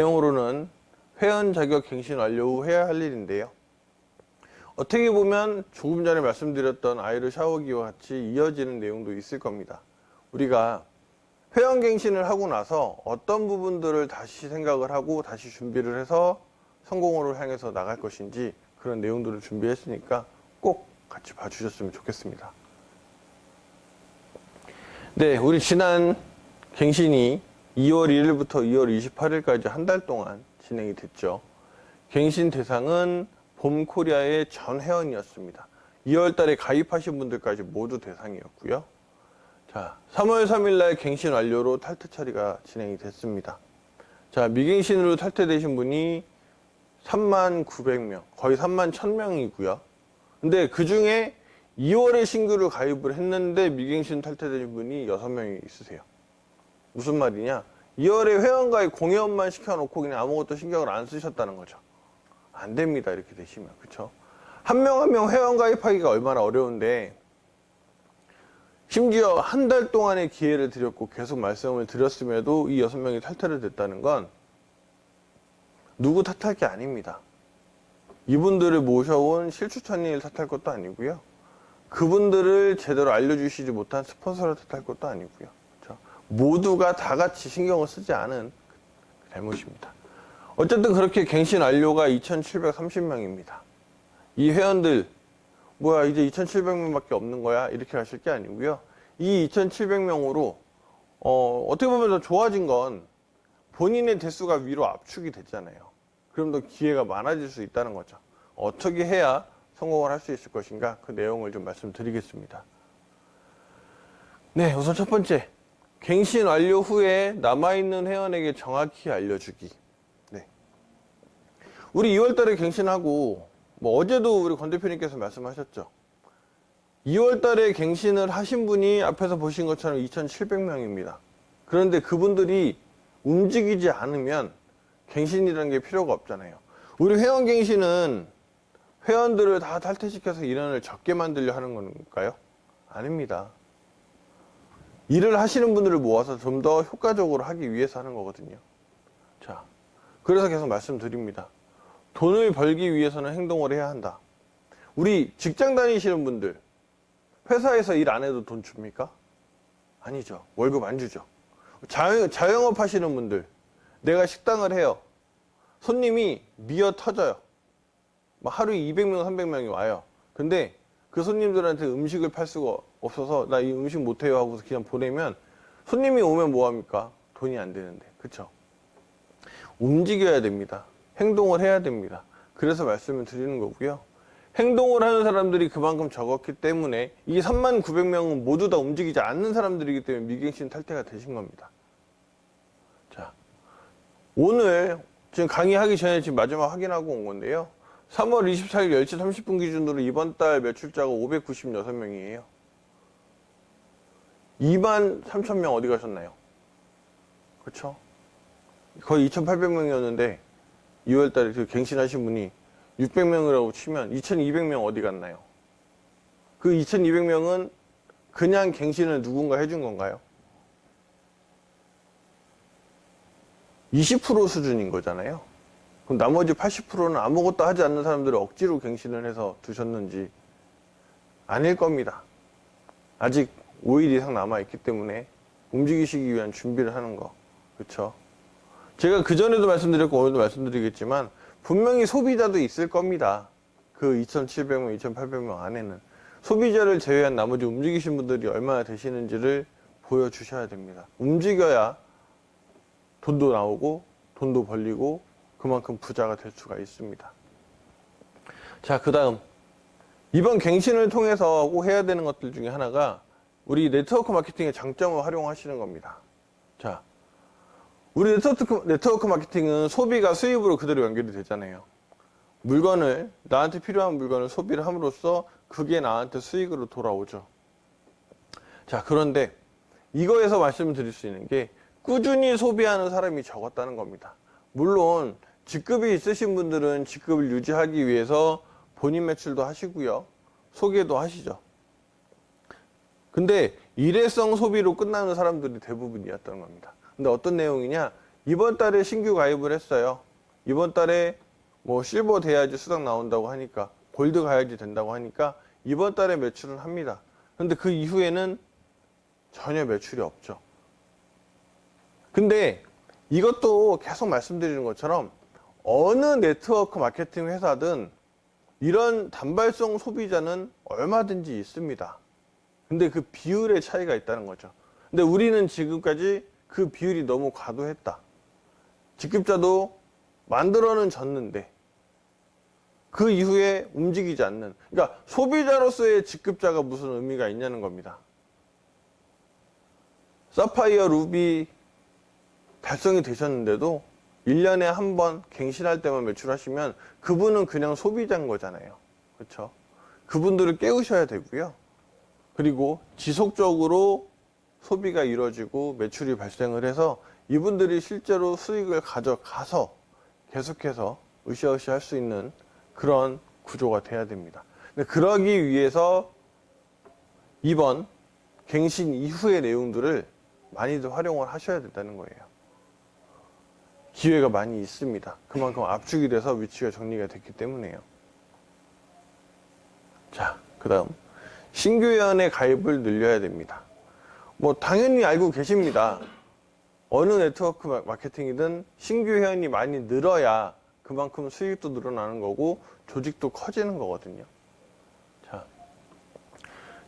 내용으로는 회원 자격 갱신 완료 후 해야 할 일인데요. 어떻게 보면 조금 전에 말씀드렸던 아이로 샤워기와 같이 이어지는 내용도 있을 겁니다. 우리가 회원 갱신을 하고 나서 어떤 부분들을 다시 생각을 하고 다시 준비를 해서 성공으로 향해서 나갈 것인지 그런 내용들을 준비했으니까 꼭 같이 봐주셨으면 좋겠습니다. 네, 우리 지난 갱신이 2월 1일부터 2월 28일까지 한 달 동안 진행이 됐죠. 갱신 대상은 봄코리아의 전 회원이었습니다. 2월 달에 가입하신 분들까지 모두 대상이었고요. 자, 3월 3일 날 갱신 완료로 탈퇴 처리가 진행이 됐습니다. 자, 미갱신으로 탈퇴되신 분이 39,000명, 거의 31,000명이고요. 근데 그 중에 2월에 신규로 가입을 했는데 미갱신 탈퇴되신 분이 6명이 있으세요. 무슨 말이냐? 2월에 회원가입 공여만 시켜놓고 그냥 아무것도 신경을 안 쓰셨다는 거죠. 안 됩니다. 이렇게 되시면. 그쵸? 한 명 한 명 회원가입하기가 얼마나 어려운데, 심지어 한 달 동안의 기회를 드렸고 계속 말씀을 드렸음에도 이 6명이 탈퇴를 됐다는 건 누구 탓할 게 아닙니다. 이분들을 모셔온 실추천인을 탓할 것도 아니고요. 그분들을 제대로 알려주시지 못한 스폰서를 탓할 것도 아니고요. 그렇죠? 모두가 다 같이 신경을 쓰지 않은 잘못입니다. 어쨌든 그렇게 갱신 완료가 2,730명입니다. 이 회원들 뭐야 이제 2,700명밖에 없는 거야 이렇게 하실 게 아니고요. 이 2,700명으로 어떻게 보면 더 좋아진 건 본인의 대수가 위로 압축이 됐잖아요. 그럼 더 기회가 많아질 수 있다는 거죠. 어떻게 해야 성공을 할 수 있을 것인가 그 내용을 좀 말씀드리겠습니다. 네, 우선 첫 번째 갱신 완료 후에 남아있는 회원에게 정확히 알려주기. 네. 우리 2월 달에 갱신하고 어제도 우리 권 대표님께서 말씀하셨죠. 2월 달에 갱신을 하신 분이 앞에서 보신 것처럼 2,700명입니다. 그런데 그분들이 움직이지 않으면 갱신이라는 게 필요가 없잖아요. 우리 회원 갱신은 회원들을 다 탈퇴시켜서 인원을 적게 만들려 하는 건가요? 아닙니다. 일을 하시는 분들을 모아서 좀 더 효과적으로 하기 위해서 하는 거거든요. 자, 그래서 계속 말씀드립니다. 돈을 벌기 위해서는 행동을 해야 한다. 우리 직장 다니시는 분들, 회사에서 일 안 해도 돈 줍니까? 아니죠. 월급 안 주죠. 자영업 하시는 분들, 내가 식당을 해요. 손님이 미어 터져요. 하루에 200명, 300명이 와요. 근데 그 손님들한테 음식을 팔 수가 없어서 나 이 음식 못해요 하고서 그냥 보내면 손님이 오면 뭐합니까? 돈이 안 되는데. 그쵸? 움직여야 됩니다. 행동을 해야 됩니다. 그래서 말씀을 드리는 거고요. 행동을 하는 사람들이 그만큼 적었기 때문에 이 39,000명은 모두 다 움직이지 않는 사람들이기 때문에 미갱신 탈퇴가 되신 겁니다. 자, 오늘 지금 강의하기 전에 지금 마지막 확인하고 온 건데요. 3월 24일 10시 30분 기준으로 이번 달 매출자가 596명이에요. 23,000명 어디 가셨나요? 그렇죠? 거의 2,800명이었는데 2월 달에 그 갱신하신 분이 600명이라고 치면 2,200명 어디 갔나요? 그 2,200명은 그냥 갱신을 누군가 해준 건가요? 20% 수준인 거잖아요. 그럼 나머지 80%는 아무것도 하지 않는 사람들을 억지로 갱신을 해서 두셨는지 아닐 겁니다. 아직 5일 이상 남아있기 때문에 움직이시기 위한 준비를 하는 거. 그렇죠? 제가 그전에도 말씀드렸고 오늘도 말씀드리겠지만 분명히 소비자도 있을 겁니다. 그 2,700명, 2,800명 안에는. 소비자를 제외한 나머지 움직이신 분들이 얼마나 되시는지를 보여주셔야 됩니다. 움직여야 돈도 나오고 돈도 벌리고 그만큼 부자가 될 수가 있습니다. 자, 그 다음 이번 갱신을 통해서 꼭 해야 되는 것들 중에 하나가 우리 네트워크 마케팅의 장점을 활용하시는 겁니다. 자, 우리 네트워크 마케팅은 소비가 수입으로 그대로 연결이 되잖아요. 나한테 필요한 물건을 소비를 함으로써 그게 나한테 수익으로 돌아오죠. 자, 그런데 이거에서 말씀드릴 수 있는 게 꾸준히 소비하는 사람이 적었다는 겁니다. 물론 직급이 있으신 분들은 직급을 유지하기 위해서 본인 매출도 하시고요. 소개도 하시죠. 근데 일회성 소비로 끝나는 사람들이 대부분이었던 겁니다. 근데 어떤 내용이냐? 이번 달에 신규 가입을 했어요. 이번 달에 뭐 실버 돼야지 수당 나온다고 하니까, 골드 가야지 된다고 하니까 이번 달에 매출은 합니다. 근데 그 이후에는 전혀 매출이 없죠. 근데 이것도 계속 말씀드리는 것처럼 어느 네트워크 마케팅 회사든 이런 단발성 소비자는 얼마든지 있습니다. 근데 그 비율의 차이가 있다는 거죠. 근데 우리는 지금까지 그 비율이 너무 과도했다. 직급자도 만들어는 줬는데 그 이후에 움직이지 않는, 그러니까 소비자로서의 직급자가 무슨 의미가 있냐는 겁니다. 사파이어 루비 달성이 되셨는데도 1년에 한 번 갱신할 때만 매출하시면 그분은 그냥 소비자인 거잖아요. 그렇죠? 그분들을 깨우셔야 되고요. 그리고 지속적으로 소비가 이루어지고 매출이 발생을 해서 이분들이 실제로 수익을 가져가서 계속해서 으쌰으쌰 할 수 있는 그런 구조가 돼야 됩니다. 근데 그러기 위해서 이번 갱신 이후의 내용들을 많이들 활용을 하셔야 된다는 거예요. 기회가 많이 있습니다. 그만큼 압축이 돼서 위치가 정리가 됐기 때문에요. 자, 그 다음 신규 회원의 가입을 늘려야 됩니다. 뭐 당연히 알고 계십니다. 어느 네트워크 마케팅이든 신규 회원이 많이 늘어야 그만큼 수익도 늘어나는 거고 조직도 커지는 거거든요. 자,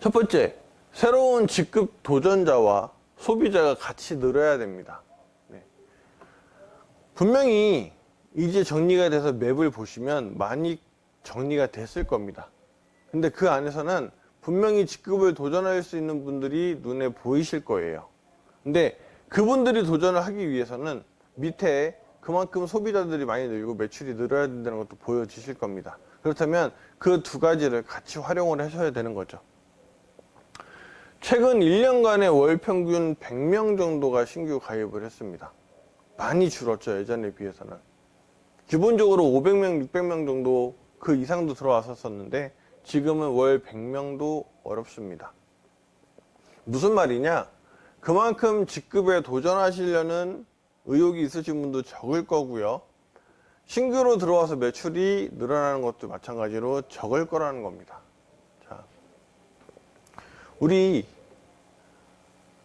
첫 번째, 새로운 직급 도전자와 소비자가 같이 늘어야 됩니다. 네. 분명히 이제 정리가 돼서 맵을 보시면 많이 정리가 됐을 겁니다. 근데 그 안에서는 분명히 직급을 도전할 수 있는 분들이 눈에 보이실 거예요. 근데 그분들이 도전을 하기 위해서는 밑에 그만큼 소비자들이 많이 늘고 매출이 늘어야 된다는 것도 보여지실 겁니다. 그렇다면 그 두 가지를 같이 활용을 하셔야 되는 거죠. 최근 1년간의 월 평균 100명 정도가 신규 가입을 했습니다. 많이 줄었죠, 예전에 비해서는. 기본적으로 500명, 600명 정도 그 이상도 들어왔었는데 지금은 월 100명도 어렵습니다. 무슨 말이냐? 그만큼 직급에 도전하시려는 의욕이 있으신 분도 적을 거고요. 신규로 들어와서 매출이 늘어나는 것도 마찬가지로 적을 거라는 겁니다. 자, 우리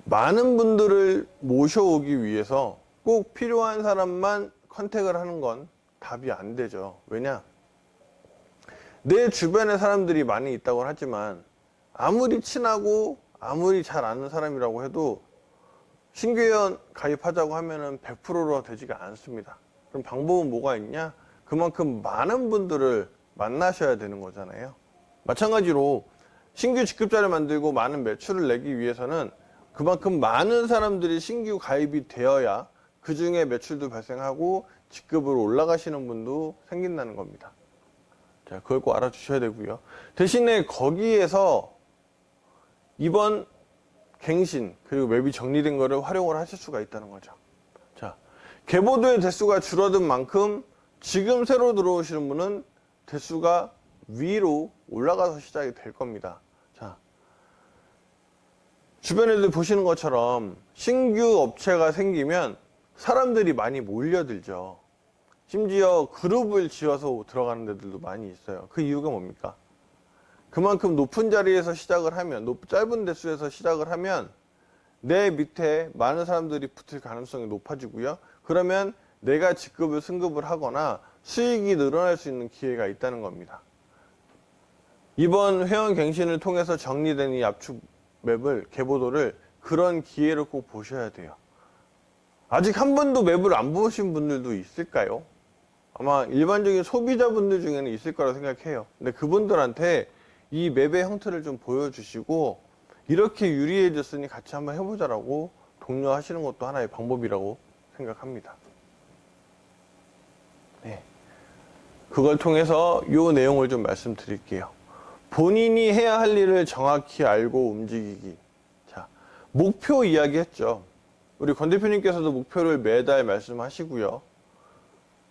많은 분들을 모셔오기 위해서 꼭 필요한 사람만 컨택을 하는 건 답이 안 되죠. 왜냐? 내 주변에 사람들이 많이 있다고 하지만 아무리 친하고 아무리 잘 아는 사람이라고 해도 신규 회원 가입하자고 하면은 100%로 되지가 않습니다. 그럼 방법은 뭐가 있냐? 그만큼 많은 분들을 만나셔야 되는 거잖아요. 마찬가지로 신규 직급자를 만들고 많은 매출을 내기 위해서는 그만큼 많은 사람들이 신규 가입이 되어야 그 중에 매출도 발생하고 직급으로 올라가시는 분도 생긴다는 겁니다. 자, 그걸 꼭 알아주셔야 되고요. 대신에 거기에서 이번 갱신 그리고 맵이 정리된 거를 활용을 하실 수가 있다는 거죠. 자, 개보도의 대수가 줄어든 만큼 지금 새로 들어오시는 분은 대수가 위로 올라가서 시작이 될 겁니다. 자, 주변에도 보시는 것처럼 신규 업체가 생기면 사람들이 많이 몰려들죠. 심지어 그룹을 지어서 들어가는 데들도 많이 있어요. 그 이유가 뭡니까? 그만큼 높은 자리에서 시작을 하면, 짧은 대수에서 시작을 하면 내 밑에 많은 사람들이 붙을 가능성이 높아지고요. 그러면 내가 직급을 승급을 하거나 수익이 늘어날 수 있는 기회가 있다는 겁니다. 이번 회원 갱신을 통해서 정리된 이 압축 맵을, 개보도를 그런 기회로 꼭 보셔야 돼요. 아직 한 번도 맵을 안 보신 분들도 있을까요? 아마 일반적인 소비자분들 중에는 있을 거라고 생각해요. 근데 그분들한테 이 맵의 형태를 좀 보여주시고 이렇게 유리해졌으니 같이 한번 해보자라고 독려하시는 것도 하나의 방법이라고 생각합니다. 네. 그걸 통해서 이 내용을 좀 말씀드릴게요. 본인이 해야 할 일을 정확히 알고 움직이기. 자, 목표 이야기 했죠. 우리 권 대표님께서도 목표를 매달 말씀하시고요.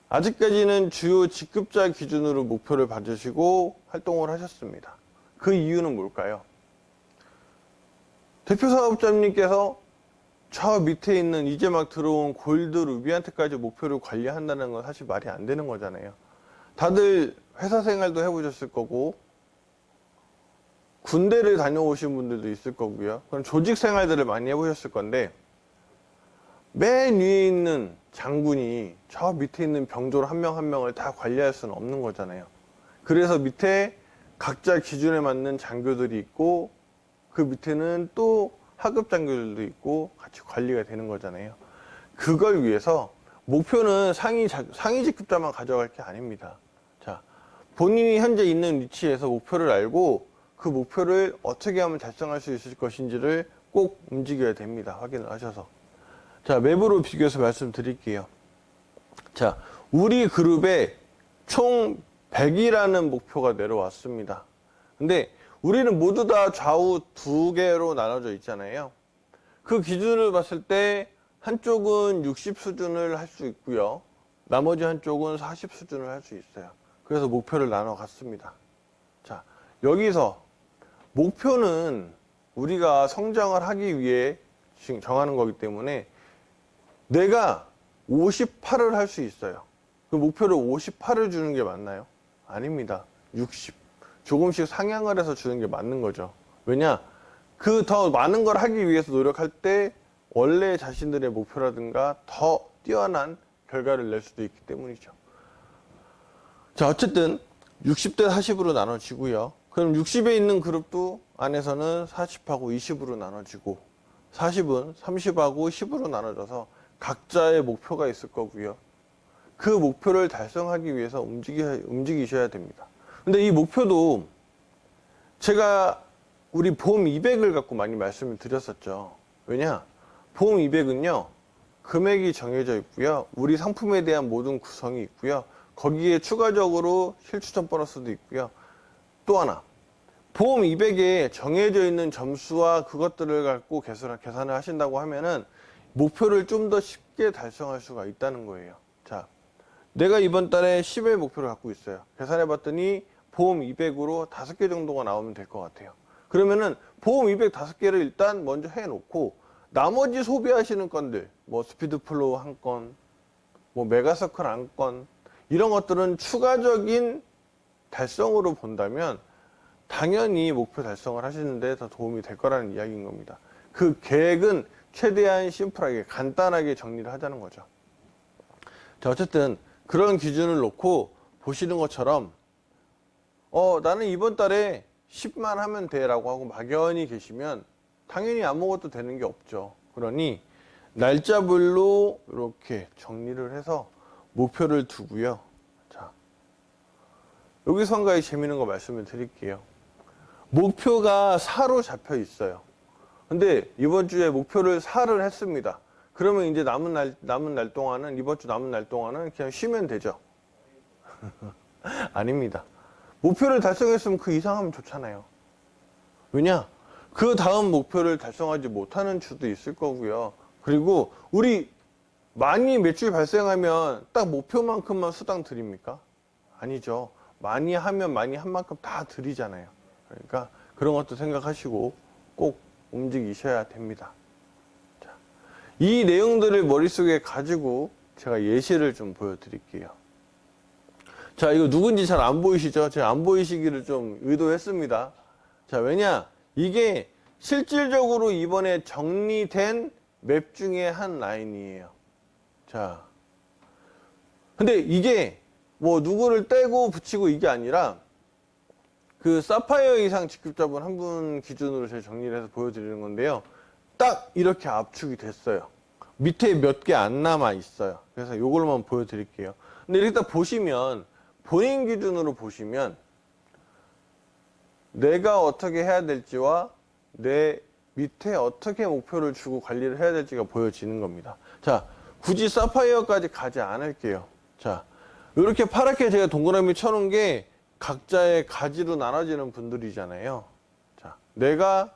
아직까지는 주요 직급자 기준으로 목표를 받으시고 활동을 하셨습니다. 그 이유는 뭘까요? 대표 사업자님께서 저 밑에 있는 이제 막 들어온 골드 루비한테까지 목표를 관리한다는 건 사실 말이 안 되는 거잖아요. 다들 회사 생활도 해보셨을 거고, 군대를 다녀오신 분들도 있을 거고요. 그럼 조직 생활들을 많이 해보셨을 건데, 맨 위에 있는 장군이 저 밑에 있는 병졸 한 명 한 명을 다 관리할 수는 없는 거잖아요. 그래서 밑에 각자 기준에 맞는 장교들이 있고, 그 밑에는 또 하급 장교들도 있고 같이 관리가 되는 거잖아요. 그걸 위해서 목표는 상위 직급자만 가져갈 게 아닙니다. 자, 본인이 현재 있는 위치에서 목표를 알고 그 목표를 어떻게 하면 달성할 수 있을 것인지를 꼭 움직여야 됩니다. 확인을 하셔서. 자, 맵으로 비교해서 말씀드릴게요. 자, 우리 그룹에 총 100이라는 목표가 내려왔습니다. 근데 우리는 모두 다 좌우 두 개로 나눠져 있잖아요. 그 기준을 봤을 때 한쪽은 60 수준을 할 수 있고요. 나머지 한쪽은 40 수준을 할 수 있어요. 그래서 목표를 나눠 갔습니다. 자, 여기서 목표는 우리가 성장을 하기 위해 지금 정하는 거기 때문에 내가 58을 할 수 있어요. 그 목표를 58을 주는 게 맞나요? 아닙니다. 60. 조금씩 상향을 해서 주는 게 맞는 거죠. 왜냐? 그 더 많은 걸 하기 위해서 노력할 때 원래 자신들의 목표라든가 더 뛰어난 결과를 낼 수도 있기 때문이죠. 자, 어쨌든 60대 40으로 나눠지고요. 그럼 60에 있는 그룹도 안에서는 40하고 20으로 나눠지고 40은 30하고 10으로 나눠져서 각자의 목표가 있을 거고요. 그 목표를 달성하기 위해서 움직이셔야 됩니다. 근데 이 목표도 제가 우리 보험 200을 갖고 많이 말씀을 드렸었죠. 왜냐? 보험 200은요, 금액이 정해져 있고요. 우리 상품에 대한 모든 구성이 있고요. 거기에 추가적으로 실추점 보너스도 있고요. 또 하나, 보험 200에 정해져 있는 점수와 그것들을 갖고 계산을 하신다고 하면은 목표를 좀 더 쉽게 달성할 수가 있다는 거예요. 자, 내가 이번 달에 10의 목표를 갖고 있어요. 계산해 봤더니 보험 200으로 5개 정도가 나오면 될 것 같아요. 그러면은 보험 200 5개를 일단 먼저 해놓고 나머지 소비하시는 건들, 뭐 스피드 플로우 한 건, 뭐 메가서클 한 건, 이런 것들은 추가적인 달성으로 본다면 당연히 목표 달성을 하시는데 더 도움이 될 거라는 이야기인 겁니다. 그 계획은 최대한 심플하게 간단하게 정리를 하자는 거죠. 자, 어쨌든 그런 기준을 놓고 보시는 것처럼 나는 이번 달에 10만 하면 돼 라고 하고 막연히 계시면 당연히 아무것도 되는 게 없죠. 그러니 날짜별로 이렇게 정리를 해서 목표를 두고요. 자, 여기서 한 가지 재미있는 거 말씀을 드릴게요. 목표가 4로 잡혀 있어요. 근데 이번 주에 목표를 4를 했습니다. 그러면 이제 남은 날 동안은, 이번 주 남은 날 동안은 그냥 쉬면 되죠. 아닙니다. 목표를 달성했으면 그 이상 하면 좋잖아요. 왜냐? 그 다음 목표를 달성하지 못하는 주도 있을 거고요. 그리고 우리 많이 매출 발생하면 딱 목표만큼만 수당 드립니까? 아니죠. 많이 하면 많이 한 만큼 다 드리잖아요. 그러니까 그런 것도 생각하시고 꼭 움직이셔야 됩니다. 자, 이 내용들을 머릿속에 가지고 제가 예시를 좀 보여드릴게요. 자, 이거 누군지 잘 안 보이시죠? 제가 안 보이시기를 좀 의도했습니다. 자, 왜냐? 이게 실질적으로 이번에 정리된 맵 중에 한 라인이에요. 자, 근데 이게 뭐 누구를 떼고 붙이고 이게 아니라 그 사파이어 이상 직급자분 한 분 기준으로 제가 정리를 해서 보여드리는 건데요. 딱 이렇게 압축이 됐어요. 밑에 몇 개 안 남아 있어요. 그래서 이걸로만 보여드릴게요. 근데 이렇게 딱 보시면 본인 기준으로 보시면 내가 어떻게 해야 될지와 내 밑에 어떻게 목표를 주고 관리를 해야 될지가 보여지는 겁니다. 자, 굳이 사파이어까지 가지 않을게요. 자, 이렇게 파랗게 제가 동그라미 쳐놓은 게 각자의 가지로 나눠지는 분들이잖아요. 자, 내가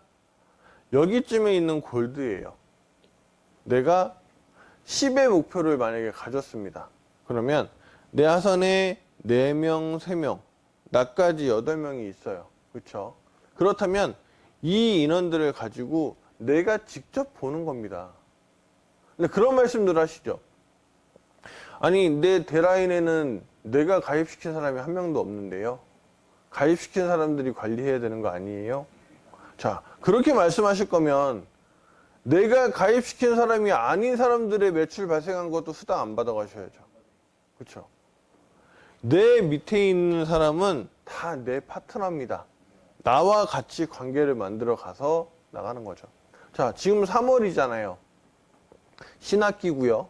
여기쯤에 있는 골드예요. 내가 10의 목표를 만약에 가졌습니다. 그러면 내 하선에 4명, 3명, 나까지 8명이 있어요. 그렇죠? 그렇다면 이 인원들을 가지고 내가 직접 보는 겁니다. 근데 그런 말씀들 하시죠. 아니, 내 대라인에는 내가 가입시킨 사람이 한 명도 없는데요. 가입시킨 사람들이 관리해야 되는 거 아니에요? 자, 그렇게 말씀하실 거면 내가 가입시킨 사람이 아닌 사람들의 매출 발생한 것도 수당 안 받아가셔야죠. 그렇죠? 내 밑에 있는 사람은 다 내 파트너입니다. 나와 같이 관계를 만들어 가서 나가는 거죠. 자, 지금 3월이잖아요. 신학기고요.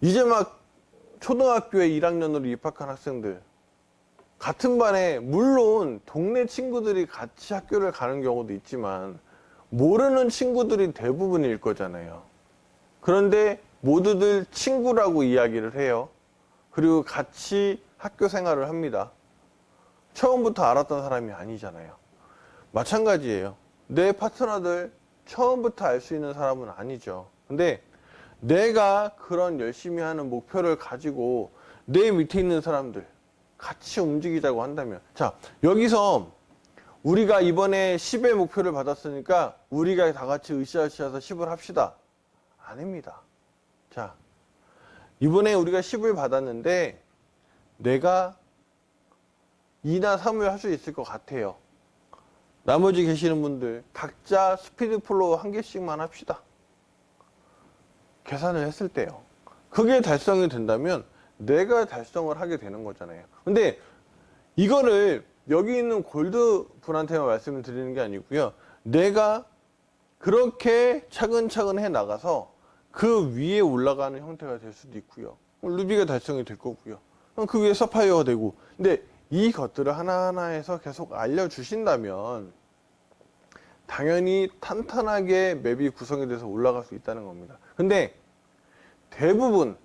이제 막 초등학교에 1학년으로 입학한 학생들, 같은 반에 물론 동네 친구들이 같이 학교를 가는 경우도 있지만 모르는 친구들이 대부분일 거잖아요. 그런데 모두들 친구라고 이야기를 해요. 그리고 같이 학교 생활을 합니다. 처음부터 알았던 사람이 아니잖아요. 마찬가지예요. 내 파트너들 처음부터 알 수 있는 사람은 아니죠. 근데 내가 그런 열심히 하는 목표를 가지고 내 밑에 있는 사람들 같이 움직이자고 한다면, 자, 여기서 우리가 이번에 10의 목표를 받았으니까 우리가 다 같이 으쌰으쌰해서 10을 합시다. 아닙니다. 자, 이번에 우리가 10을 받았는데 내가 2나 3을 할 수 있을 것 같아요. 나머지 계시는 분들 각자 스피드 플로우 한 개씩만 합시다. 계산을 했을 때요. 그게 달성이 된다면 내가 달성을 하게 되는 거잖아요. 근데 이거를 여기 있는 골드 분한테만 말씀을 드리는 게 아니고요. 내가 그렇게 차근차근 해 나가서 그 위에 올라가는 형태가 될 수도 있고요. 루비가 달성이 될 거고요. 그 위에 사파이어가 되고. 근데 이 것들을 하나하나에서 계속 알려주신다면 당연히 탄탄하게 맵이 구성이 돼서 올라갈 수 있다는 겁니다. 근데 대부분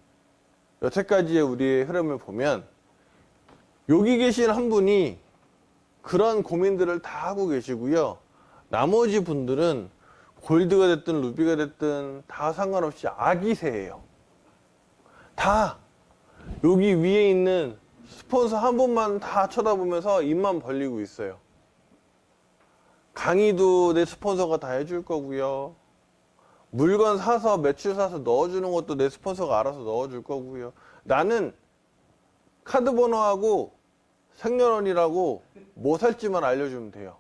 여태까지의 우리의 흐름을 보면 여기 계신 한 분이 그런 고민들을 다 하고 계시고요. 나머지 분들은 골드가 됐든 루비가 됐든 다 상관없이 아기새예요. 다 여기 위에 있는 스폰서 한 분만 다 쳐다보면서 입만 벌리고 있어요. 강의도 내 스폰서가 다 해줄 거고요. 물건 사서 매출 사서 넣어주는 것도 내 스폰서가 알아서 넣어줄 거고요. 나는 카드 번호하고 생년월일하고 뭐 살지만 알려주면 돼요.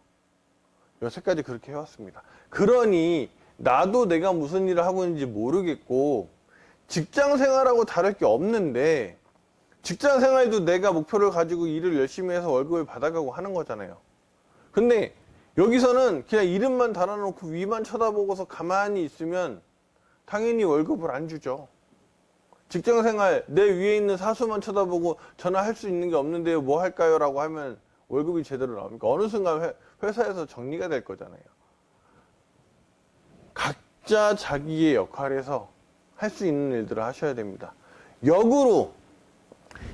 여태까지 그렇게 해왔습니다. 그러니 나도 내가 무슨 일을 하고 있는지 모르겠고 직장 생활하고 다를 게 없는데 직장 생활도 내가 목표를 가지고 일을 열심히 해서 월급을 받아가고 하는 거잖아요. 근데 여기서는 그냥 이름만 달아놓고 위만 쳐다보고서 가만히 있으면 당연히 월급을 안 주죠. 직장 생활 내 위에 있는 사수만 쳐다보고 전화할 수 있는 게 없는데요. 뭐 할까요? 라고 하면 월급이 제대로 나옵니까? 어느 순간 회사에서 정리가 될 거잖아요. 각자 자기의 역할에서 할 수 있는 일들을 하셔야 됩니다. 역으로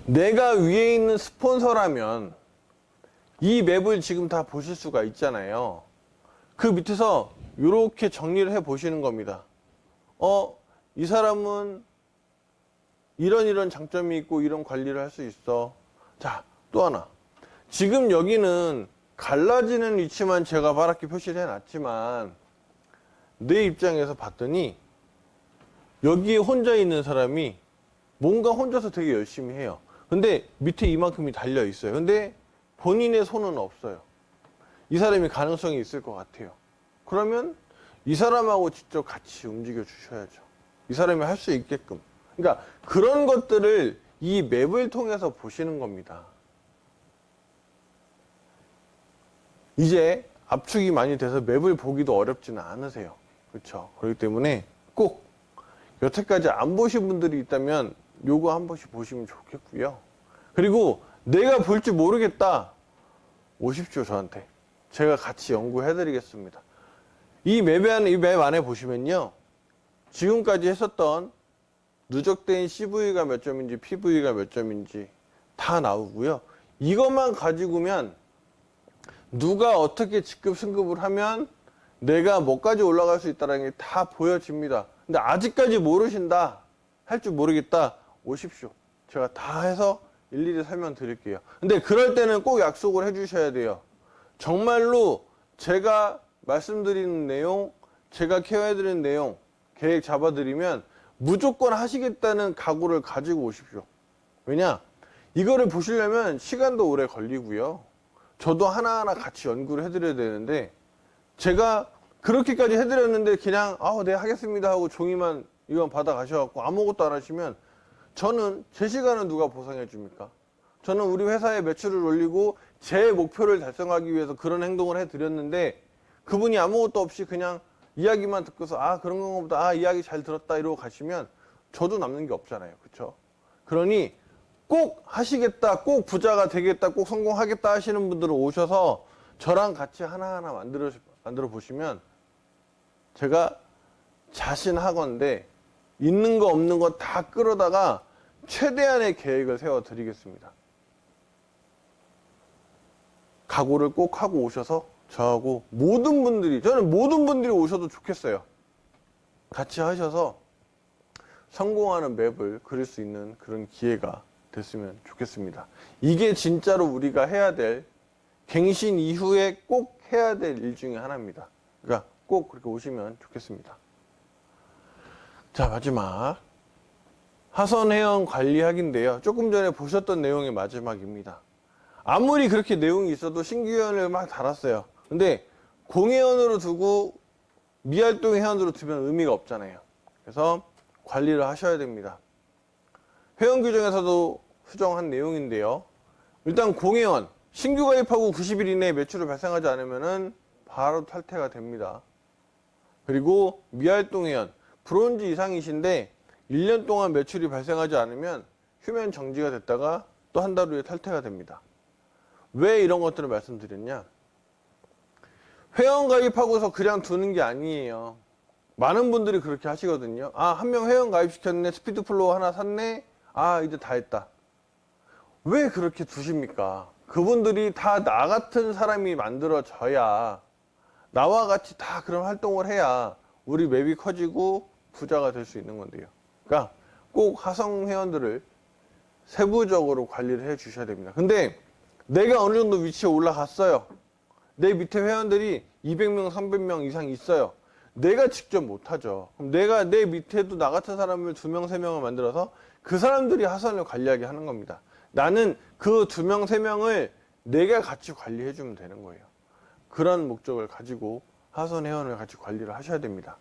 내가 위에 있는 스폰서라면 이 맵을 지금 다 보실 수가 있잖아요. 그 밑에서 이렇게 정리를 해 보시는 겁니다. 이 사람은 이런 장점이 있고 이런 관리를 할 수 있어. 자, 또 하나. 지금 여기는 갈라지는 위치만 제가 파랗게 표시를 해놨지만 내 입장에서 봤더니 여기에 혼자 있는 사람이 뭔가 혼자서 되게 열심히 해요. 근데 밑에 이만큼이 달려 있어요. 근데 본인의 손은 없어요. 이 사람이 가능성이 있을 것 같아요. 그러면 이 사람하고 직접 같이 움직여 주셔야죠. 이 사람이 할 수 있게끔. 그러니까 그런 것들을 이 맵을 통해서 보시는 겁니다. 이제 압축이 많이 돼서 맵을 보기도 어렵지는 않으세요. 그렇죠? 그렇기 때문에 꼭 여태까지 안 보신 분들이 있다면 요거 한 번씩 보시면 좋겠고요. 그리고 내가 볼 줄 모르겠다. 오십시오, 저한테. 제가 같이 연구해 드리겠습니다. 이 맵 안에 보시면요. 지금까지 했었던 누적된 CV가 몇 점인지 PV가 몇 점인지 다 나오고요. 이것만 가지고면 누가 어떻게 직급 승급을 하면 내가 뭐까지 올라갈 수 있다는 게 다 보여집니다. 근데 아직까지 모르신다, 할 줄 모르겠다, 오십시오. 제가 다 해서 일일이 설명드릴게요. 근데 그럴 때는 꼭 약속을 해주셔야 돼요. 정말로 제가 말씀드리는 내용, 제가 케어해드리는 내용 계획 잡아드리면 무조건 하시겠다는 각오를 가지고 오십시오. 왜냐? 이거를 보시려면 시간도 오래 걸리고요. 저도 하나하나 같이 연구를 해드려야 되는데, 제가 그렇게까지 해드렸는데 그냥 네 하겠습니다 하고 종이만 이건 받아 가셔갖고 아무것도 안 하시면, 저는 제 시간은 누가 보상해 줍니까? 저는 우리 회사의 매출을 올리고 제 목표를 달성하기 위해서 그런 행동을 해드렸는데, 그분이 아무것도 없이 그냥 이야기만 듣고서 그런 건가 보다, 이야기 잘 들었다 이러고 가시면 저도 남는 게 없잖아요. 그렇죠? 그러니 꼭 하시겠다, 꼭 부자가 되겠다, 꼭 성공하겠다 하시는 분들은 오셔서 저랑 같이 하나하나 만들어 보시면, 제가 자신하건대 있는 거 없는 거 다 끌어다가 최대한의 계획을 세워 드리겠습니다. 각오를 꼭 하고 오셔서 저하고 저는 모든 분들이 오셔도 좋겠어요. 같이 하셔서 성공하는 맵을 그릴 수 있는 그런 기회가 됐으면 좋겠습니다. 이게 진짜로 우리가 해야 될, 갱신 이후에 꼭 해야 될 일 중에 하나입니다. 그러니까 꼭 그렇게 오시면 좋겠습니다. 자, 마지막 하선회원 관리학인데요. 조금 전에 보셨던 내용의 마지막입니다. 아무리 그렇게 내용이 있어도 신규 회원을 막 달았어요. 근데 공회원으로 두고 미활동 회원으로 두면 의미가 없잖아요. 그래서 관리를 하셔야 됩니다. 회원 규정에서도 수정한 내용인데요. 일단 공회원, 신규 가입하고 90일 이내에 매출을 발생하지 않으면 바로 탈퇴가 됩니다. 그리고 미활동 회원, 브론즈 이상이신데 1년 동안 매출이 발생하지 않으면 휴면 정지가 됐다가 또 한 달 후에 탈퇴가 됩니다. 왜 이런 것들을 말씀드렸냐? 회원 가입하고서 그냥 두는 게 아니에요. 많은 분들이 그렇게 하시거든요. 한 명 회원 가입시켰네, 스피드 플로우 하나 샀네, 이제 다 했다. 왜 그렇게 두십니까? 그분들이 다 나 같은 사람이 만들어져야, 나와 같이 다 그런 활동을 해야 우리 맵이 커지고 부자가 될 수 있는 건데요. 그러니까 꼭 하성 회원들을 세부적으로 관리를 해 주셔야 됩니다. 근데 내가 어느 정도 위치에 올라갔어요. 내 밑에 회원들이 200명, 300명 이상 있어요. 내가 직접 못하죠. 그럼 내가 내 밑에도 나 같은 사람을 2명, 3명을 만들어서 그 사람들이 하선을 관리하게 하는 겁니다. 나는 그 2명, 3명을 내가 같이 관리해 주면 되는 거예요. 그런 목적을 가지고 하선 회원을 같이 관리를 하셔야 됩니다.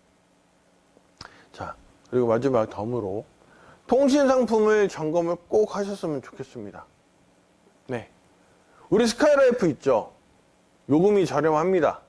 자, 그리고 마지막 덤으로 통신 상품을 점검을 꼭 하셨으면 좋겠습니다. 네, 우리 스카이라이프 있죠? 요금이 저렴합니다.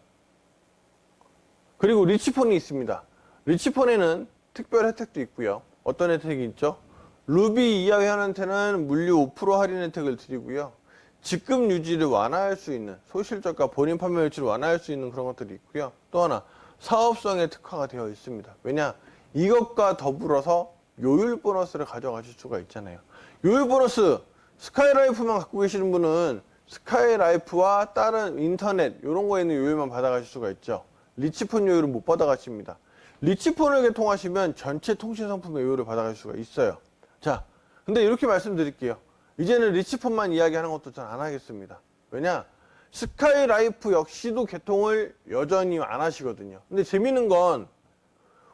그리고 리치폰이 있습니다. 리치폰에는 특별 혜택도 있고요. 어떤 혜택이 있죠? 루비 이하 회원한테는 물류 5% 할인 혜택을 드리고요. 직급 유지를 완화할 수 있는, 소실적과 본인 판매 유치를 완화할 수 있는 그런 것들이 있고요. 또 하나, 사업성에 특화가 되어 있습니다. 왜냐? 이것과 더불어서 요율 보너스를 가져가실 수가 있잖아요. 요율 보너스, 스카이라이프만 갖고 계시는 분은 스카이라이프와 다른 인터넷 이런 거에 있는 요율만 받아가실 수가 있죠. 리치폰 요율은 못 받아가십니다. 리치폰을 개통하시면 전체 통신 상품의 요율을 받아가실 수가 있어요. 자, 근데 이렇게 말씀드릴게요. 이제는 리치폰만 이야기하는 것도 잘 안 하겠습니다. 왜냐? 스카이라이프 역시도 개통을 여전히 안 하시거든요. 근데 재밌는 건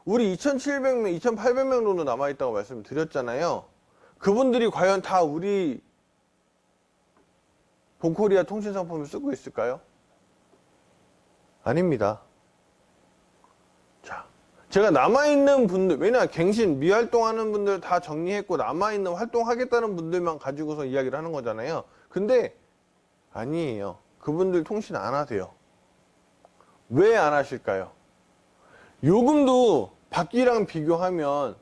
우리 2,700명, 2,800명 정도 남아있다고 말씀드렸잖아요. 그분들이 과연 다 우리 본코리아 통신 상품을 쓰고 있을까요? 아닙니다. 자, 제가 남아있는 분들, 왜냐, 갱신, 미활동하는 분들 다 정리했고 남아있는 활동하겠다는 분들만 가지고서 이야기를 하는 거잖아요. 근데 아니에요. 그분들 통신 안 하세요. 왜 안 하실까요? 요금도 밖이랑 비교하면,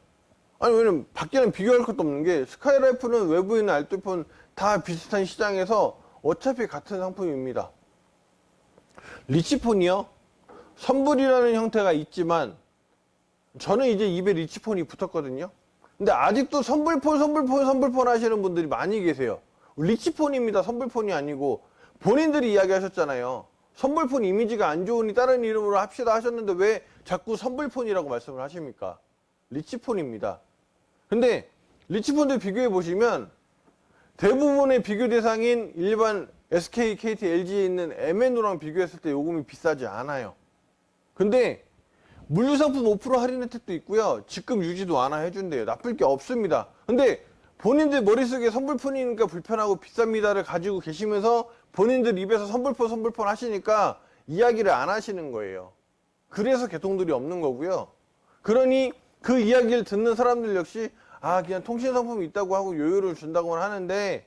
왜냐면 밖이랑 비교할 것도 없는 게, 스카이라이프는 외부인 알뜰폰 다 비슷한 시장에서 어차피 같은 상품입니다. 리치폰이요? 선불이라는 형태가 있지만 저는 이제 입에 리치폰이 붙었거든요. 근데 아직도 선불폰 하시는 분들이 많이 계세요. 리치폰입니다. 선불폰이 아니고. 본인들이 이야기하셨잖아요. 선불폰 이미지가 안 좋으니 다른 이름으로 합시다 하셨는데 왜 자꾸 선불폰이라고 말씀을 하십니까? 리치폰입니다. 근데 리치폰들 비교해 보시면 대부분의 비교 대상인 일반 SK, KT, LG에 있는 MNO랑 비교했을 때 요금이 비싸지 않아요. 근데 물류상품 5% 할인 혜택도 있고요. 직급 유지도 완화해준대요. 나쁠 게 없습니다. 근데 본인들 머릿속에 선불폰이니까 불편하고 비쌉니다를 가지고 계시면서 본인들 입에서 선불폰 하시니까 이야기를 안 하시는 거예요. 그래서 개통들이 없는 거고요. 그러니 그 이야기를 듣는 사람들 역시 아 그냥 통신상품이 있다고 하고 요율을 준다고는 하는데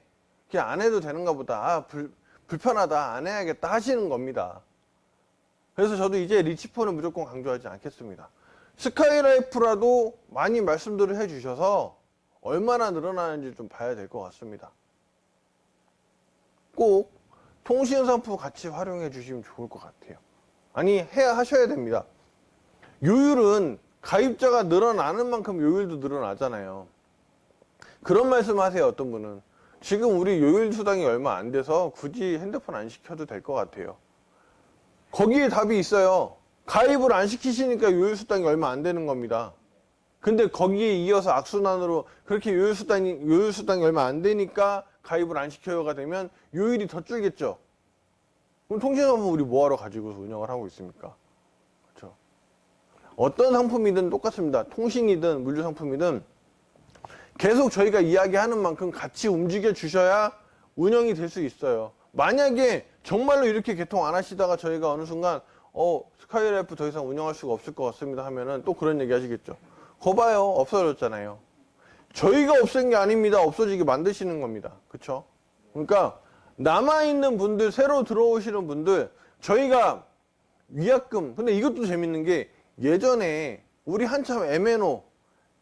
그냥 안 해도 되는가 보다. 아 불편하다 안 해야겠다 하시는 겁니다. 그래서 저도 이제 리치폰은 무조건 강조하지 않겠습니다. 스카이라이프라도 많이 말씀들을 해주셔서 얼마나 늘어나는지 좀 봐야 될 것 같습니다. 꼭 통신상품 같이 활용해 주시면 좋을 것 같아요. 아니 하셔야 됩니다. 요율은 가입자가 늘어나는 만큼 요율도 늘어나잖아요. 그런 말씀 하세요. 어떤 분은 지금 우리 요율 수당이 얼마 안 돼서 굳이 핸드폰 안 시켜도 될 것 같아요. 거기에 답이 있어요. 가입을 안 시키시니까 요율 수당이 얼마 안 되는 겁니다. 근데 거기에 이어서 악순환으로 그렇게 요율 수당이 얼마 안 되니까 가입을 안 시켜요가 되면 요율이 더 줄겠죠. 그럼 통신상품 우리 뭐하러 가지고서 운영을 하고 있습니까? 그렇죠. 어떤 상품이든 똑같습니다. 통신이든 물류상품이든 계속 저희가 이야기하는 만큼 같이 움직여 주셔야 운영이 될 수 있어요. 만약에 정말로 이렇게 개통 안 하시다가 저희가 어느 순간 스카이라이프 더 이상 운영할 수가 없을 것 같습니다 하면은 또 그런 얘기 하시겠죠. 거 봐요. 없어졌잖아요. 저희가 없앤 게 아닙니다. 없어지게 만드시는 겁니다. 그쵸? 그러니까 남아있는 분들, 새로 들어오시는 분들 저희가 위약금, 근데 이것도 재밌는 게 예전에 우리 한참 MNO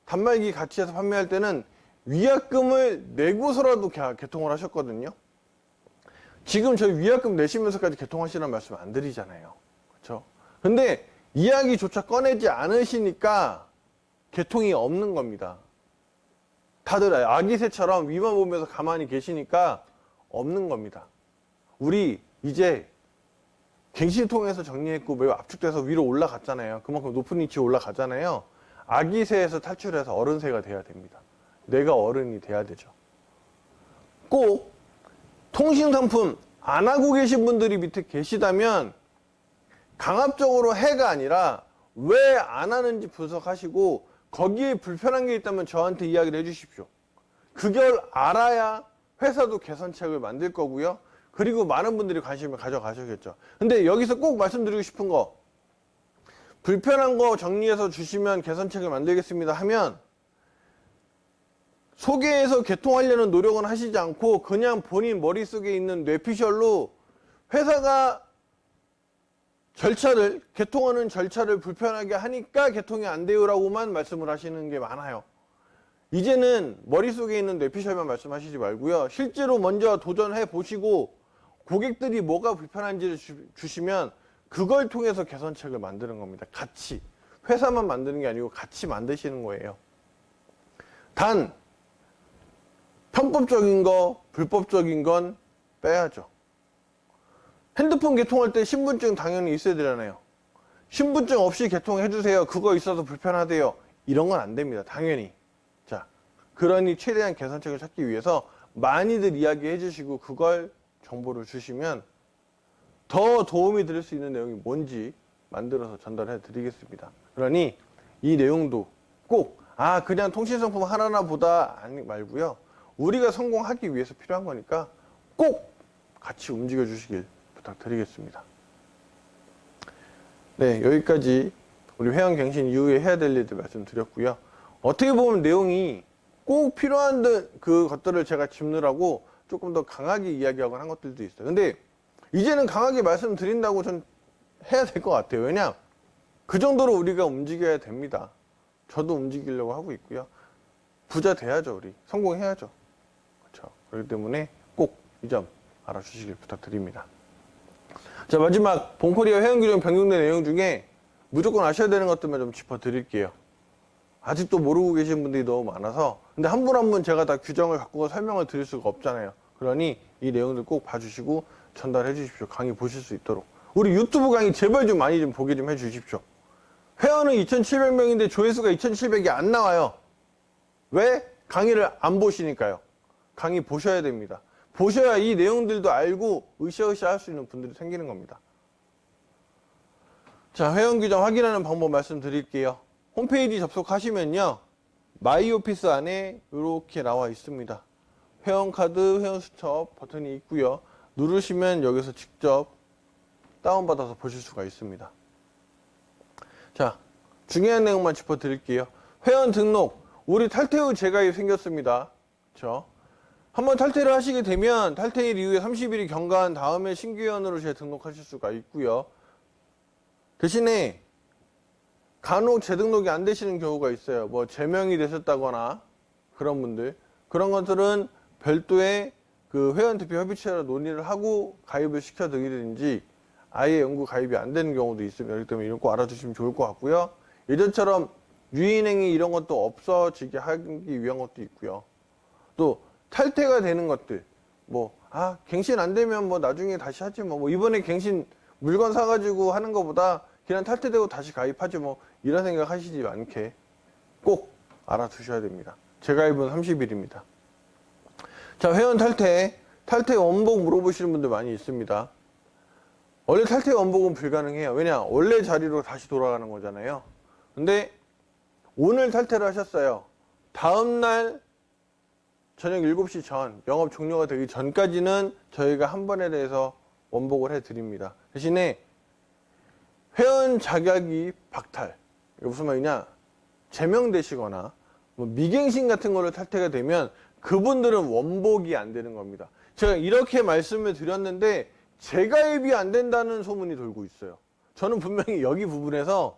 단말기 같이 해서 판매할 때는 위약금을 내고서라도 개통을 하셨거든요. 지금 저희 위약금 내시면서까지 개통하시라는 말씀 안 드리잖아요. 그렇죠? 근데 이야기조차 꺼내지 않으시니까 개통이 없는 겁니다. 다들 아기새처럼 위만 보면서 가만히 계시니까 없는 겁니다. 우리 이제 갱신 통해서 정리했고 매우 압축돼서 위로 올라갔잖아요. 그만큼 높은 위치에 올라가잖아요. 아기새에서 탈출해서 어른새가 돼야 됩니다. 내가 어른이 돼야 되죠. 꼭 통신상품 안 하고 계신 분들이 밑에 계시다면 강압적으로 해가 아니라 왜 안 하는지 분석하시고 거기에 불편한 게 있다면 저한테 이야기를 해주십시오. 그걸 알아야 회사도 개선책을 만들 거고요. 그리고 많은 분들이 관심을 가져가셔야겠죠. 근데 여기서 꼭 말씀드리고 싶은 거, 불편한 거 정리해서 주시면 개선책을 만들겠습니다 하면 소개해서 개통하려는 노력은 하시지 않고 그냥 본인 머릿속에 있는 뇌피셜로 회사가 개통하는 절차를 불편하게 하니까 개통이 안 돼요라고만 말씀을 하시는 게 많아요. 이제는 머릿속에 있는 뇌피셜만 말씀하시지 말고요. 실제로 먼저 도전해 보시고 고객들이 뭐가 불편한지를 주시면 그걸 통해서 개선책을 만드는 겁니다. 같이. 회사만 만드는 게 아니고 같이 만드시는 거예요. 단 편법적인 거, 불법적인 건 빼야죠. 핸드폰 개통할 때 신분증 당연히 있어야 되잖아요. 신분증 없이 개통해주세요. 그거 있어서 불편하대요. 이런 건 안 됩니다. 당연히. 자, 그러니 최대한 개선책을 찾기 위해서 많이들 이야기해 주시고 그걸 정보를 주시면 더 도움이 될 수 있는 내용이 뭔지 만들어서 전달해 드리겠습니다. 그러니 이 내용도 꼭 그냥 통신상품 하나나 보다 말고요. 우리가 성공하기 위해서 필요한 거니까 꼭 같이 움직여 주시길 부탁드리겠습니다. 네, 여기까지 우리 회원갱신 이후에 해야 될 일들 말씀드렸고요. 어떻게 보면 내용이 꼭 필요한 그 것들을 제가 짚느라고 조금 더 강하게 이야기하고 한 것들도 있어요. 근데 이제는 강하게 말씀드린다고 전 해야 될 것 같아요. 왜냐? 그 정도로 우리가 움직여야 됩니다. 저도 움직이려고 하고 있고요. 부자 돼야죠, 우리. 성공해야죠. 그렇죠. 그렇기 때문에 꼭 이 점 알아주시길 부탁드립니다. 자, 마지막 본코리아 회원규정 변경된 내용 중에 무조건 아셔야 되는 것들만 좀 짚어드릴게요. 아직도 모르고 계신 분들이 너무 많아서 근데 한 분 한 분 제가 다 규정을 갖고 설명을 드릴 수가 없잖아요. 그러니 이 내용들 꼭 봐주시고 전달해 주십시오. 강의 보실 수 있도록. 우리 유튜브 강의 제발 좀 많이 좀 보게 좀 해 주십시오. 회원은 2,700명인데 조회수가 2,700이 안 나와요. 왜? 강의를 안 보시니까요. 강의 보셔야 됩니다. 보셔야 이 내용들도 알고 으쌰으쌰 할 수 있는 분들이 생기는 겁니다. 자, 회원 규정 확인하는 방법 말씀드릴게요. 홈페이지 접속하시면요. 마이 오피스 안에 이렇게 나와 있습니다. 회원카드, 회원수첩 버튼이 있고요. 누르시면 여기서 직접 다운받아서 보실 수가 있습니다. 자, 중요한 내용만 짚어드릴게요. 회원 등록, 우리 탈퇴 후 재가입 생겼습니다. 그렇죠? 한번 탈퇴를 하시게 되면 탈퇴일 이후에 30일이 경과한 다음에 신규 회원으로 재등록하실 수가 있고요. 대신에 간혹 재등록이 안 되시는 경우가 있어요. 뭐 제명이 되셨다거나 그런 분들, 그런 것들은 별도의 그 회원 대표 협의체로 논의를 하고 가입을 시켜드리든지 아예 영구 가입이 안 되는 경우도 있습니다. 그렇기 때문에 이런 거 알아두시면 좋을 것 같고요. 예전처럼 유인행위 이런 것도 없어지게 하기 위한 것도 있고요. 또 탈퇴가 되는 것들, 갱신 안 되면 뭐 나중에 다시 하지 뭐 이번에 갱신 물건 사가지고 하는 것보다 그냥 탈퇴되고 다시 가입하지 뭐 이런 생각 하시지 않게 꼭 알아두셔야 됩니다. 재가입은 30일입니다. 자, 회원 탈퇴 원복 물어보시는 분들 많이 있습니다. 원래 탈퇴 원복은 불가능해요. 왜냐? 원래 자리로 다시 돌아가는 거잖아요. 근데 오늘 탈퇴를 하셨어요. 다음날 저녁 7시 전, 영업 종료가 되기 전까지는 저희가 한 번에 대해서 원복을 해드립니다. 대신에 회원 자격이 박탈, 이게 무슨 말이냐? 제명되시거나 미갱신 같은 걸로 탈퇴가 되면 그분들은 원복이 안 되는 겁니다. 제가 이렇게 말씀을 드렸는데 재가입이 안 된다는 소문이 돌고 있어요. 저는 분명히 여기 부분에서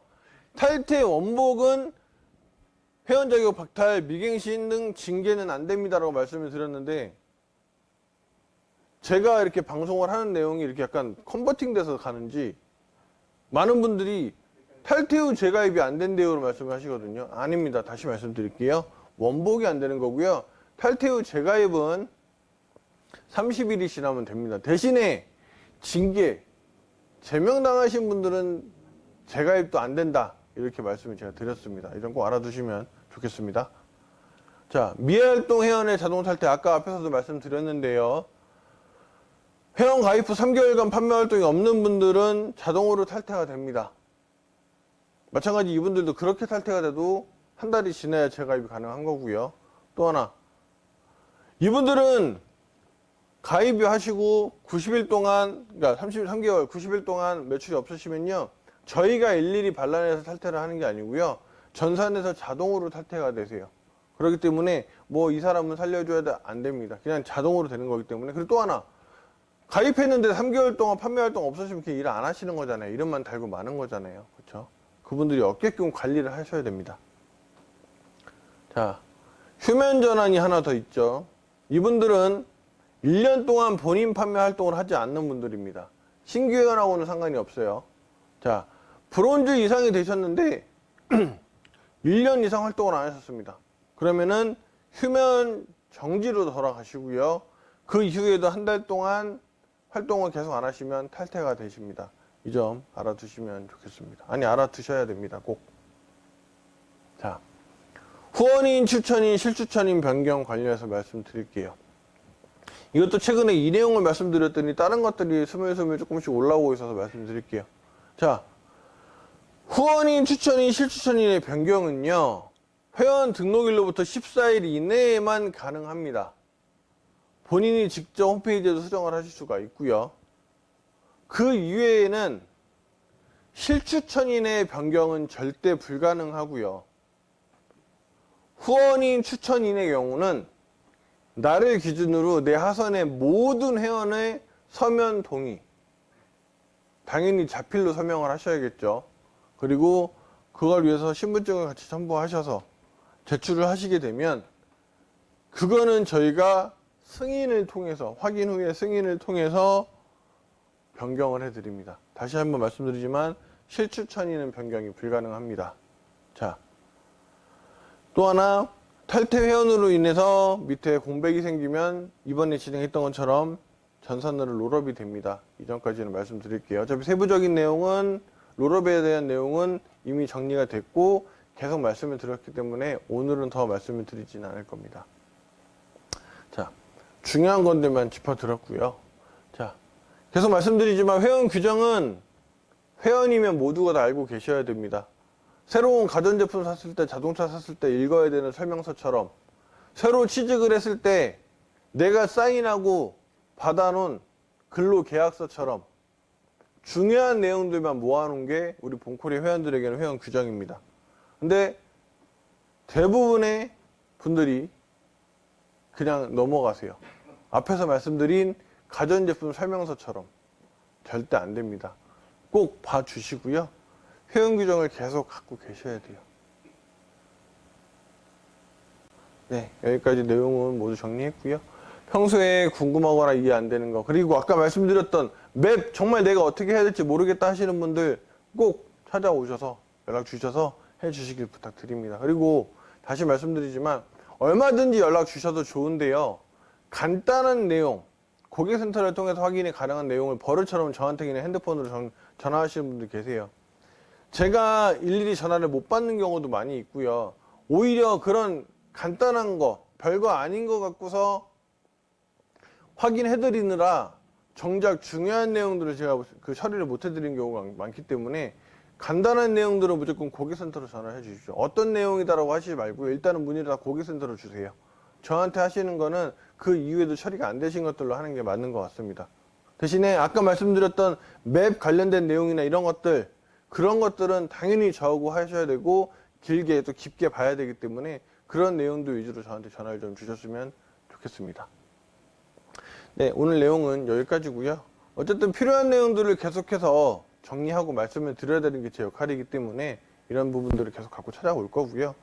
탈퇴 원복은 회원 자격 박탈, 미갱신 등 징계는 안 됩니다라고 말씀을 드렸는데 제가 이렇게 방송을 하는 내용이 이렇게 약간 컨버팅 돼서 가는지 많은 분들이 탈퇴 후 재가입이 안 된대요로 말씀을 하시거든요. 아닙니다. 다시 말씀드릴게요. 원복이 안 되는 거고요. 탈퇴 후 재가입은 30일이 지나면 됩니다. 대신에 징계, 제명당하신 분들은 재가입도 안 된다. 이렇게 말씀을 제가 드렸습니다. 이런 거 알아두시면 좋겠습니다. 자, 미활동 회원의 자동 탈퇴, 아까 앞에서도 말씀드렸는데요. 회원 가입 후 3개월간 판매 활동이 없는 분들은 자동으로 탈퇴가 됩니다. 마찬가지 이분들도 그렇게 탈퇴가 돼도 한 달이 지나야 재가입이 가능한 거고요. 또 하나, 이분들은 가입이 하시고 90일 동안, 그러니까 33개월, 90일 동안 매출이 없으시면요. 저희가 일일이 반란해서 탈퇴를 하는 게 아니고요. 전산에서 자동으로 탈퇴가 되세요. 그렇기 때문에 뭐 이 사람은 살려줘야 안 됩니다. 그냥 자동으로 되는 거기 때문에. 그리고 또 하나, 가입했는데 3개월 동안 판매 활동 없으시면 일 안 하시는 거잖아요. 이름만 달고 마는 거잖아요. 그렇죠? 그분들이 없게끔 관리를 하셔야 됩니다. 자, 휴면 전환이 하나 더 있죠. 이분들은 1년 동안 본인 판매 활동을 하지 않는 분들입니다. 신규 회원하고는 상관이 없어요. 자, 브론즈 이상이 되셨는데 1년 이상 활동을 안 하셨습니다. 그러면은 휴면 정지로 돌아가시고요. 그 이후에도 한 달 동안 활동을 계속 안 하시면 탈퇴가 되십니다. 이 점 알아두시면 좋겠습니다. 아니, 알아두셔야 됩니다. 꼭. 자, 후원인, 추천인, 실추천인 변경 관련해서 말씀드릴게요. 이것도 최근에 이 내용을 말씀드렸더니 다른 것들이 스물스물 조금씩 올라오고 있어서 말씀드릴게요. 자, 후원인, 추천인, 실추천인의 변경은요. 회원 등록일로부터 14일 이내에만 가능합니다. 본인이 직접 홈페이지에서 수정을 하실 수가 있고요. 그 이외에는 실추천인의 변경은 절대 불가능하고요. 후원인, 추천인의 경우는 나를 기준으로 내 하선의 모든 회원의 서면 동의, 당연히 자필로 서명을 하셔야겠죠. 그리고 그걸 위해서 신분증을 같이 첨부하셔서 제출을 하시게 되면 그거는 저희가 승인을 통해서, 확인 후에 승인을 통해서 변경을 해드립니다. 다시 한번 말씀드리지만 실추천인은 변경이 불가능합니다. 자, 또 하나, 탈퇴 회원으로 인해서 밑에 공백이 생기면 이번에 진행했던 것처럼 전산으로 롤업이 됩니다. 이전까지는 말씀드릴게요. 어차피 세부적인 내용은, 롤업에 대한 내용은 이미 정리가 됐고 계속 말씀을 드렸기 때문에 오늘은 더 말씀을 드리지는 않을 겁니다. 자, 중요한 건데만 짚어드렸고요. 자, 계속 말씀드리지만 회원 규정은 회원이면 모두가 다 알고 계셔야 됩니다. 새로운 가전제품 샀을 때, 자동차 샀을 때 읽어야 되는 설명서처럼, 새로 취직을 했을 때 내가 사인하고 받아놓은 근로계약서처럼 중요한 내용들만 모아놓은 게 우리 본코리아 회원들에게는 회원 규정입니다. 근데 대부분의 분들이 그냥 넘어가세요. 앞에서 말씀드린 가전제품 설명서처럼. 절대 안 됩니다. 꼭 봐주시고요. 회원 규정을 계속 갖고 계셔야 돼요. 네, 여기까지 내용은 모두 정리했고요. 평소에 궁금하거나 이해 안 되는 거, 그리고 아까 말씀드렸던 맵 정말 내가 어떻게 해야 될지 모르겠다 하시는 분들 꼭 찾아오셔서 연락 주셔서 해주시길 부탁드립니다. 그리고 다시 말씀드리지만 얼마든지 연락 주셔도 좋은데요. 간단한 내용, 고객센터를 통해서 확인이 가능한 내용을 버릇처럼 저한테 그냥 핸드폰으로 전화하시는 분들 계세요. 제가 일일이 전화를 못 받는 경우도 많이 있고요. 오히려 그런 간단한 거, 별거 아닌 거 갖고서 확인해드리느라 정작 중요한 내용들을 제가 그 처리를 못 해드린 경우가 많기 때문에 간단한 내용들은 무조건 고객센터로 전화해 주십시오. 어떤 내용이다라고 하시지 말고요. 일단은 문의를 다 고객센터로 주세요. 저한테 하시는 거는 그 이후에도 처리가 안 되신 것들로 하는 게 맞는 것 같습니다. 대신에 아까 말씀드렸던 맵 관련된 내용이나 이런 것들, 그런 것들은 당연히 저하고 하셔야 되고 길게 또 깊게 봐야 되기 때문에 그런 내용들 위주로 저한테 전화를 좀 주셨으면 좋겠습니다. 네, 오늘 내용은 여기까지고요. 어쨌든 필요한 내용들을 계속해서 정리하고 말씀을 드려야 되는 게 제 역할이기 때문에 이런 부분들을 계속 갖고 찾아올 거고요.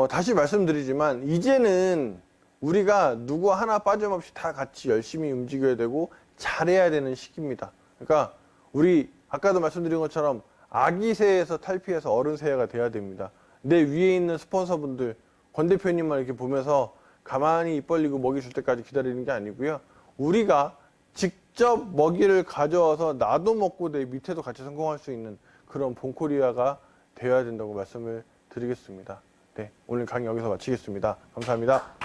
다시 말씀드리지만 이제는 우리가 누구 하나 빠짐없이 다 같이 열심히 움직여야 되고 잘해야 되는 시기입니다. 그러니까 우리 아까도 말씀드린 것처럼 아기 새에서 탈피해서 어른 새가 돼야 됩니다. 내 위에 있는 스폰서분들, 권 대표님만 이렇게 보면서 가만히 입 벌리고 먹이 줄 때까지 기다리는 게 아니고요. 우리가 직접 먹이를 가져와서 나도 먹고 내 밑에도 같이 성공할 수 있는 그런 본코리아가 되어야 된다고 말씀을 드리겠습니다. 네, 오늘 강의 여기서 마치겠습니다. 감사합니다.